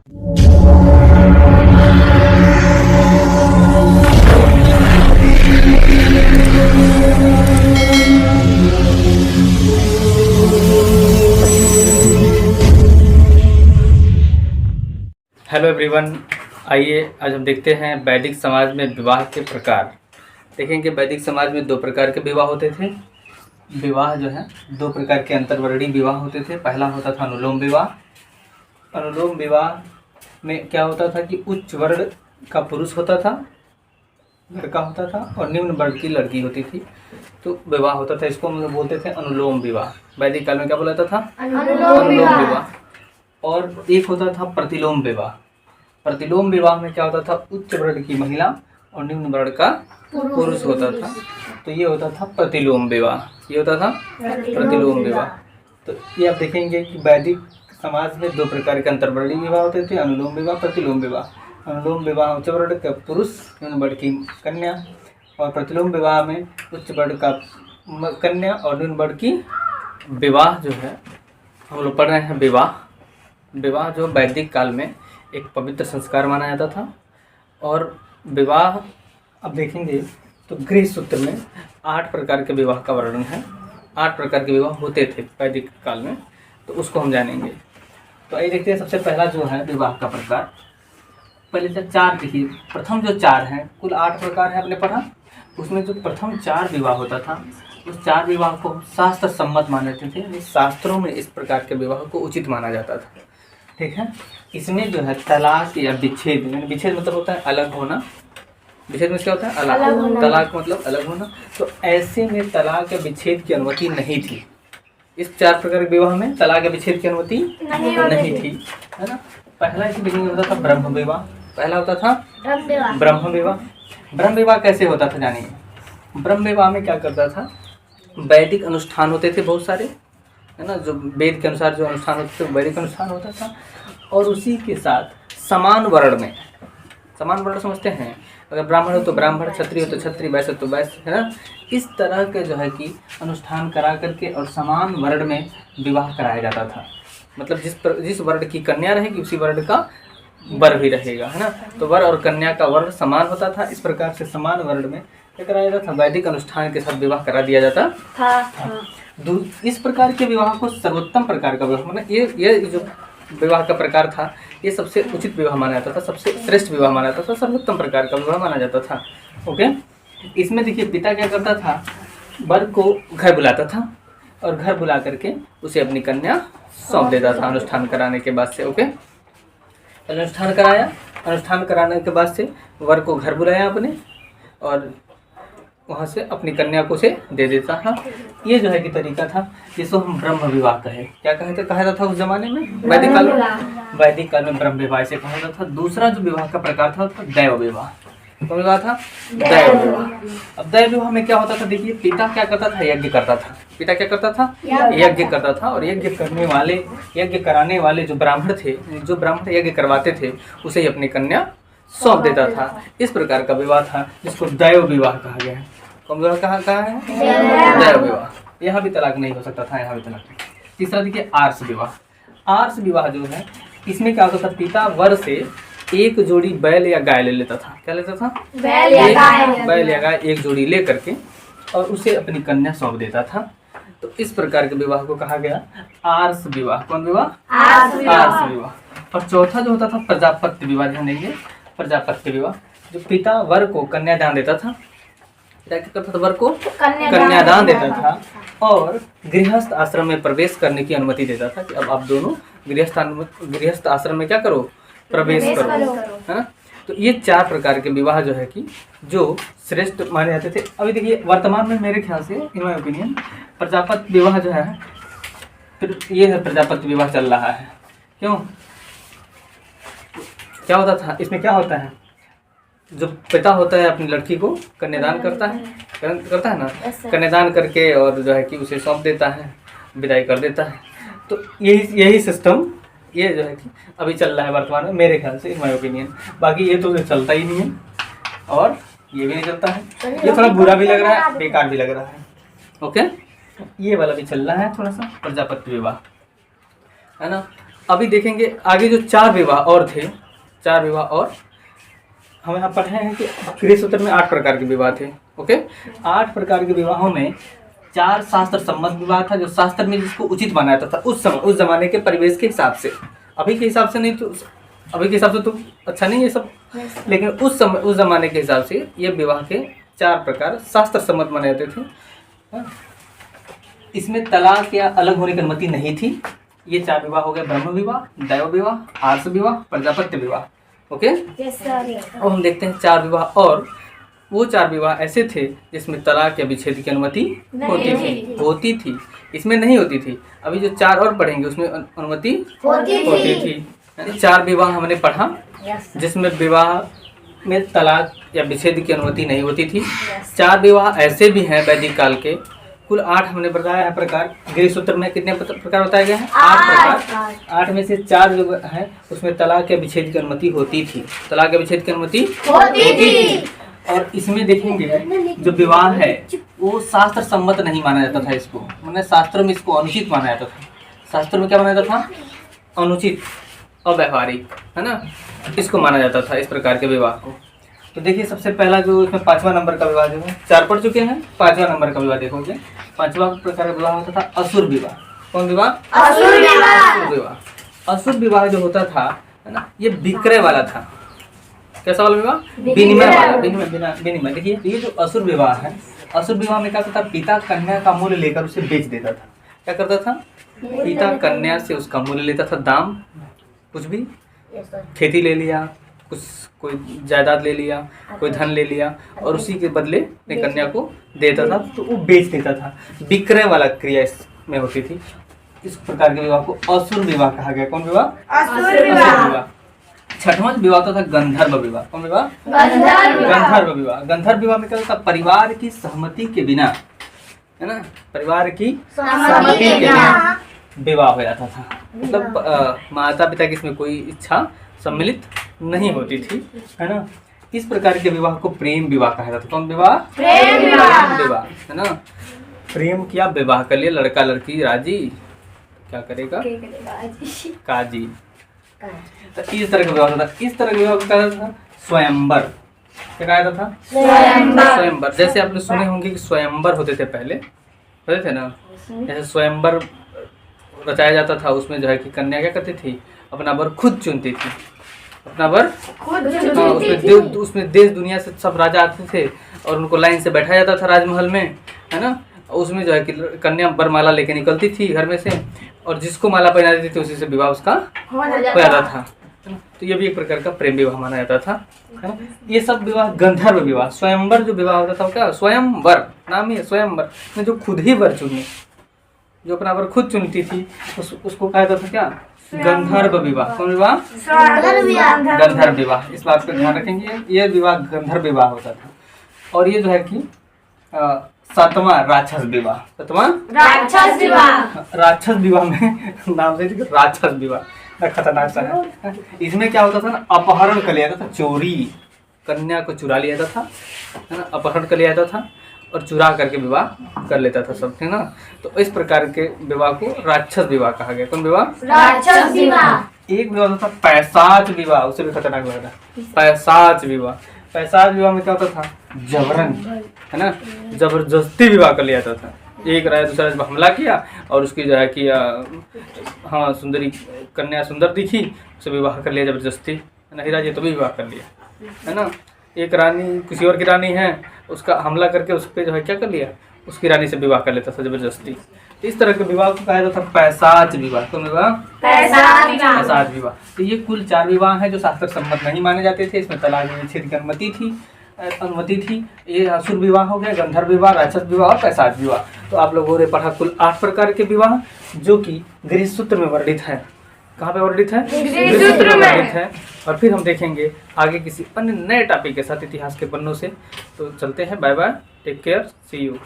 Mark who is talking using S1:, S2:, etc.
S1: Hello everyone, आइए आज हम देखते हैं वैदिक समाज में विवाह के प्रकार। देखेंगे वैदिक समाज में दो प्रकार के विवाह होते थे। विवाह जो है दो प्रकार के अंतर्वर्णीय विवाह होते थे। पहला होता था अनुलोम विवाह। अनुलोम विवाह में क्या होता था कि उच्च वर्ण का पुरुष होता था, लड़का होता था, और निम्न वर्ण की लड़की होती थी, तो विवाह होता था। इसको हम लोग बोलते थे अनुलोम विवाह। वैदिक काल में क्या बोला जाता था? अनुलोम विवाह। और एक होता था प्रतिलोम विवाह। प्रतिलोम विवाह में क्या होता था? उच्च वर्ण की महिला और निम्न वर्ण का पुरुष होता था, तो ये होता था प्रतिलोम विवाह। ये होता था प्रतिलोम विवाह। तो ये आप देखेंगे कि वैदिक समाज में दो प्रकार के अंतर्वर्णीय विवाह होते थे, अनुलोम विवाह, प्रतिलोम विवाह। अनुलोम विवाह उच्च वर्ण का पुरुष, निम्न वर्ण की कन्या, और प्रतिलोम विवाह में उच्च वर्ण का कन्या और निम्न वर्ण की विवाह जो है हम लोग पढ़ रहे हैं। विवाह जो वैदिक काल में एक पवित्र संस्कार माना जाता था। और विवाह अब देखेंगे तो गृह सूत्र में 8 प्रकार के विवाह का वर्णन है। 8 प्रकार के विवाह होते थे वैदिक काल में, तो उसको हम जानेंगे। तो आइए देखते हैं। सबसे पहला जो है विवाह का प्रकार, पहले से 4 देखिए। प्रथम जो 4 हैं, कुल 8 प्रकार है आपने पढ़ा, उसमें जो प्रथम 4 विवाह होता था, उस 4 विवाह को शास्त्र सम्मत मानते थे। शास्त्रों में इस प्रकार के विवाह को उचित माना जाता था, ठीक है। इसमें जो है तलाक या विच्छेद, विच्छेद मतलब होता है अलग होना। विच्छेद में क्या होता है? अलग होना। तलाक मतलब अलग होना। तो ऐसे में तलाक या विच्छेद की अनुमति नहीं थी। इस 4 प्रकार के विवाह में तलाक या विच्छेद की अनुमति नहीं थी, है ना। पहला इसी में होता था ब्रह्म विवाह। पहला होता था ब्रह्म विवाह। ब्रह्म विवाह कैसे होता था जानिए। ब्रह्म विवाह में क्या करता था? वैदिक अनुष्ठान होते थे बहुत सारे, है ना। जो वेद के अनुसार जो अनुष्ठान होते थे वैदिक अनुष्ठान होता था, और उसी के साथ समान वर्ण में, समान वर्ण समझते हैं, अगर ब्राह्मण हो तो ब्राह्मण, क्षत्रिय हो तो क्षत्रिय, वैश्य तो वैश्य, है ना। इस तरह के जो है कि अनुष्ठान करा करके और समान वर्ण में विवाह कराया जाता था। मतलब जिस वर्ण की कन्या रहेगी उसी वर्ण का वर भी रहेगा, है ना। तो वर और कन्या का वर्ण समान होता था। इस प्रकार से समान वर्ण में क्या कराया जाता था? वैदिक अनुष्ठान के साथ विवाह करा दिया जाता था। इस प्रकार के विवाह को सर्वोत्तम प्रकार का विवाह, मतलब ये जो विवाह का प्रकार था, ये सबसे उचित विवाह माना जाता था, सबसे श्रेष्ठ विवाह माना जाता था, सर्वोत्तम प्रकार का विवाह माना जाता था। ओके। इसमें देखिए पिता क्या करता था? वर को घर बुलाता था और घर बुला करके उसे अपनी कन्या सौंप देता था अनुष्ठान कराने के बाद से। ओके, अनुष्ठान कराया, अनुष्ठान कराने के बाद से वर को घर बुलाया अपने, और वहाँ से अपनी कन्या को से दे देता था। ये जो है कि तरीका था, जिसको हम ब्रह्म विवाह कहे। क्या कहा जाता था उस जमाने में? वैदिक काल में, वैदिक काल में ब्रह्म विवाह से कहा जाता था। दूसरा जो विवाह का प्रकार था दैव विवाह। कौन विवाह था? दैव विवाह। अब दैव विवाह में क्या होता था? देखिए, पिता क्या करता था? यज्ञ करता था। पिता क्या करता था? यज्ञ करता था। और यज्ञ करने वाले, यज्ञ कराने वाले जो ब्राह्मण थे, जो ब्राह्मण यज्ञ करवाते थे, उसे ही अपनी कन्या सौंप देता था। इस प्रकार का विवाह था, जिसको दैव विवाह कहा गया है। कौन विवाह कहा है? दैव विवाह। यहाँ भी तलाक नहीं हो सकता था, यहाँ भी तलाक नहीं। तीसरा देखिए आर्ष विवाह। आर्ष विवाह जो है, इसमें क्या होता था? पिता वर से एक जोड़ी बैल या गाय ले लेता था। क्या लेता था? बैल या गाय एक जोड़ी ले करके और उसे अपनी कन्या सौंप देता था। तो इस प्रकार के विवाह को कहा गया आर्ष विवाह। कौन विवाह? आर्ष विवाह। और चौथा जो होता था प्रजापत्य विवाह। ध्यान देंगे, प्रजापत्य विवाह, जो पिता वर को कन्यादान देता था। क्या करता था? वर को कन्यादान देता था और गृहस्थ आश्रम में प्रवेश करने की अनुमति देता था कि अब आप दोनों गृहस्थ आश्रम में क्या करो? प्रवेश करो, है ना। तो ये 4 प्रकार के विवाह जो है कि जो श्रेष्ठ माने जाते थे। अभी देखिए वर्तमान में मेरे ख्याल से, इन माय ओपिनियन, प्रजापत्य विवाह जो है, फिर ये है प्रजापत्य विवाह चल रहा है। क्यों? क्या होता था इसमें? क्या होता है? जो पिता होता है अपनी लड़की को कन्यादान करता है ना, कन्यादान करके और जो है कि उसे सौंप देता है, विदाई कर देता है। तो यही सिस्टम ये जो है कि अभी चल रहा है वर्तमान में, मेरे ख्याल से, इन माय ओपिनियन। बाकी ये तो चलता ही नहीं है और ये भी नहीं चलता है। ये थोड़ा बुरा भी लग रहा है, बेकार भी लग रहा है। ओके, ये वाला भी चल रहा है थोड़ा सा, प्रजापत्य विवाह, है ना। अभी देखेंगे आगे जो 4 विवाह और थे, 4 विवाह और हम यहाँ पढ़े हैं कि गृह सूत्र में 8 प्रकार के विवाह थे। ओके, 8 प्रकार के विवाहों में 4 शास्त्र सम्मत विवाह था, जो शास्त्र में जिसको उचित माना जाता था उस समय, उस जमाने के परिवेश के हिसाब से। अभी के हिसाब से नहीं, तो अभी के हिसाब से तो अच्छा नहीं है सब, लेकिन उस समय, उस जमाने के हिसाब से ये विवाह के 4 प्रकार शास्त्र सम्मत माने जाते थे। इसमें तलाक या अलग होने की अनुमति नहीं थी। ये 4 विवाह हो गए: ब्रह्म विवाह, दैव विवाह, आर्ष विवाह, प्रजापत्य विवाह। ओके, और हम देखते हैं 4 विवाह और। वो 4 विवाह ऐसे थे जिसमें तलाक या विच्छेद की अनुमति होती थी। इसमें नहीं होती थी। अभी जो 4 और पढ़ेंगे उसमें अनुमति होती थी। 4 विवाह हमने पढ़ा जिसमें विवाह में तलाक या विच्छेद की अनुमति नहीं होती थी। 4 विवाह ऐसे भी हैं वैदिक काल के, कुल 8 हमने बताया है प्रकार। गृह सूत्र में कितने प्रकार बताए गए हैं? 8 प्रकार। 8 में से 4 जो है उसमें तलाक या विच्छेद की अनुमति होती थी। तलाक या विच्छेद की अनुमति होती थी। और इसमें देखेंगे जो विवाह है वो शास्त्र सम्मत नहीं माना जाता था। इसको मैंने शास्त्रों में इसको अनुचित माना जाता था। शास्त्रों में क्या माना जाता था? अनुचित, अव्यवहारिक, है ना, इसको माना जाता था इस प्रकार के विवाह को। तो देखिए सबसे पहला जो इसमें 5वां नंबर का विवाह जो है, 4 पढ़ चुके हैं, 5वां नंबर का विवाह देखोगे। 5वां प्रकार का विवाह होता था असुर विवाह। कौन विवाह? असुर विवाह। असुर विवाह जो होता था, है ना, ये विक्रय वाला था। कैसा वाला विवाह? विनिमय वाला, विनिमय। देखिए ये जो असुर विवाह है, असुर विवाह में क्या करता था? पिता कन्या का मूल्य लेकर उसे बेच देता था। क्या करता था? पिता कन्या से उसका मूल्य लेता था, दाम, कुछ भी, खेती ले लिया, कुछ कोई जायदाद ले लिया, कोई धन ले लिया, और उसी के बदले अपनी कन्या को देता था, तो वो बेच देता था। विक्रय वाला क्रिया इसमें होती थी। इस प्रकार के विवाह को असुर विवाह कहा गया। कौन विवाह? असुर विवाह। 6वां विवाह होता था गंधर्व विवाह। कौन विवाह? गंधर्व विवाह। गंधर्व विवाह में क्या होता था? परिवार की सहमति के बिना, है ना, परिवार की सहमति के बिना विवाह हो जाता था। मतलब माता पिता की इसमें कोई इच्छा सम्मिलित नहीं होती थी, है ना। इस प्रकार के विवाह को प्रेम विवाह कहा जाता था। कौन विवाह? प्रेम विवाह, है ना। प्रेम किया, विवाह कर लिया, लड़का लड़की राजी, क्या करेगा? काजी। तो इस तरह का विवाह होता था। इस तरह का विवाह कहा जाता था स्वयंवर। क्या कहा जाता था? स्वयंवर। जैसे आपने सुने होंगे कि स्वयंवर होते थे पहले, होते थे ना। जैसे स्वयंवर रचाया जाता था, उसमें जो है कि कन्या क्या करती थी? अपना वर खुद चुनती थी, अपना वर खुद चुनती थी। उसमें देश दुनिया से सब राजा आते थे और उनको लाइन से बैठाया जाता था राजमहल में, है ना। उसमें जो है कि कन्या वरमाला लेके निकलती थी घर में से, और जिसको माला पहना देती थी उसी से विवाह उसका हो जाता था। तो ये भी एक प्रकार का प्रेम विवाह माना जाता था, है ना। ये सब विवाह गंधर्व विवाह। स्वयंवर जो विवाह होता था क्या? स्वयंवर, नाम ही है स्वयंवर, जो खुद ही वर चुने, जो अपना वर खुद चुनती थी, उसको कहा जाता था क्या? गंधर्व विवाह। कौन विवाह? गंधर्व विवाह। इस बात का ध्यान रखेंगे, ये विवाह गंधर्व विवाह होता था। और ये जो है कि 7वां राक्षस विवाह। 7वां राक्षस विवाह। राक्षस विवाह में नाम से राक्षस विवाह खतरनाक सा है। इसमें क्या होता था ना? अपहरण कर लिया जाता था, चोरी, कन्या को चुरा लिया जाता था, है ना, अपहरण कर लिया जाता था और चुरा करके विवाह कर लेता था सब, है ना। तो इस प्रकार के विवाह को राक्षस विवाह कहा गया। कौन विवाह? राक्षस विवाह। एक विवाह होता था पैशाच विवाह, उसे भी खतरनाक लग रहा है। पैशाच विवाह। पैशाच विवाह में क्या होता था? जबरन, है ना, जबरदस्ती विवाह कर लिया जाता था। एक राजा दूसरा राजा हमला किया और उसकी जो है कि हाँ सुंदरी कन्या सुंदर दिखी, उसे विवाह कर लिया जबरदस्ती, है ना। हीरा जी तो भी विवाह कर लिया, है ना। एक रानी किसी और की रानी है, उसका हमला करके उस पर जो है क्या कर लिया? उसकी रानी से विवाह कर लेता था जबरदस्ती। इस तरह के विवाह को कहा जाता था पैशाच विवाह। कौन विवाह? पैशाच विवाह। तो ये कुल 4 विवाह हैं जो शास्त्र सम्मत नहीं माने जाते थे। इसमें तलाक विच्छेद की अनुमति थी। ये असुर विवाह हो गया, गंधर्व विवाह, राक्षस विवाह और पैशाच विवाह। तो आप लोगों ने पढ़ा कुल 8 प्रकार के विवाह जो कि गृह सूत्र में वर्णित है। कहाँ पे वर्णित है? गृह सूत्र में वर्णित है। और फिर हम देखेंगे आगे किसी अन्य नए टॉपिक के साथ इतिहास के पन्नों से। तो चलते हैं, bye bye, take care, see you.